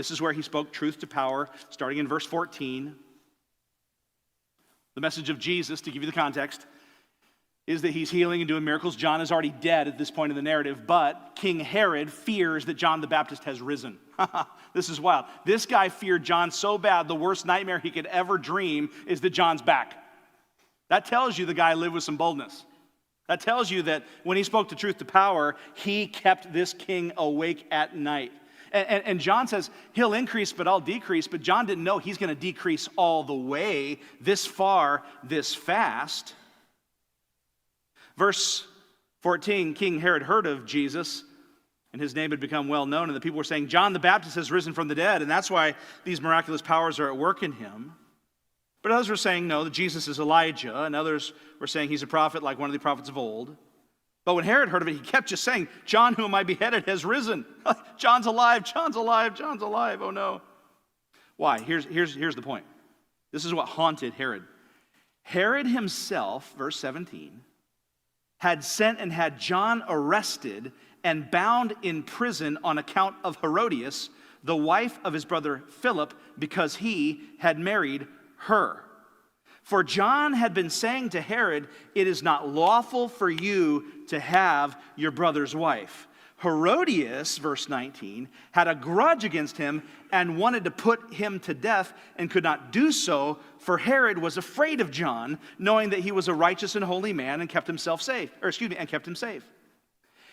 This is where he spoke truth to power, starting in verse 14. The message of Jesus, to give you the context, is that he's healing and doing miracles. John is already dead at this point in the narrative, but King Herod fears that John the Baptist has risen. This is wild. This guy feared John so bad, the worst nightmare he could ever dream is that John's back. That tells you the guy lived with some boldness. That tells you that when he spoke the truth to power, he kept this king awake at night. And John says, he'll increase, but I'll decrease. But John didn't know he's going to decrease all the way, this far, this fast. Verse 14, King Herod heard of Jesus, and his name had become well known. And the people were saying, John the Baptist has risen from the dead, and that's why these miraculous powers are at work in him. But others were saying, no, that Jesus is Elijah. And others were saying he's a prophet like one of the prophets of old. But when Herod heard of it, he kept just saying, John, whom I beheaded, has risen. John's alive, John's alive, John's alive. Oh no. Why? Here's the point. This is what haunted Herod. Herod himself, verse 17, had sent and had John arrested and bound in prison on account of Herodias, the wife of his brother Philip, because he had married her. For John had been saying to Herod, it is not lawful for you to have your brother's wife. Herodias, verse 19, had a grudge against him and wanted to put him to death and could not do so, for Herod was afraid of John, knowing that he was a righteous and holy man and kept him safe.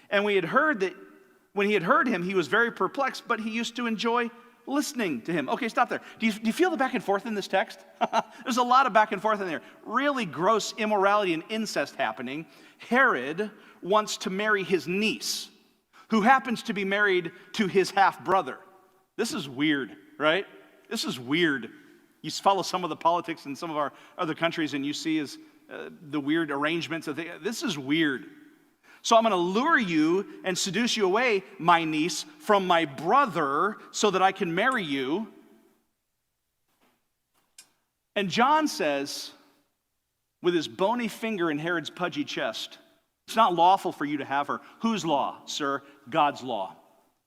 And when he had heard him, he was very perplexed, but he used to enjoy listening to him. Okay, stop there. Do you feel the back and forth in this text? There's a lot of back and forth in there. Really gross immorality and incest happening. Herod wants to marry his niece, who happens to be married to his half-brother. This is weird, right? This is weird. You follow some of the politics in some of our other countries and you see the weird arrangements of things. This is weird. So I'm going to lure you and seduce you away, my niece, from my brother so that I can marry you. And John says, with his bony finger in Herod's pudgy chest, it's not lawful for you to have her. Whose law, sir? God's law.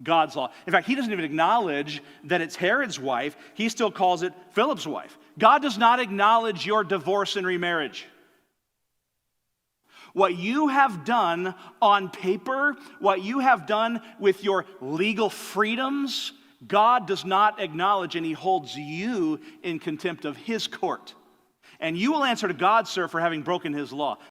God's law. In fact, he doesn't even acknowledge that it's Herod's wife. He still calls it Philip's wife. God does not acknowledge your divorce and remarriage. What you have done on paper, what you have done with your legal freedoms, God does not acknowledge, and he holds you in contempt of his court. And you will answer to God, sir, for having broken his law.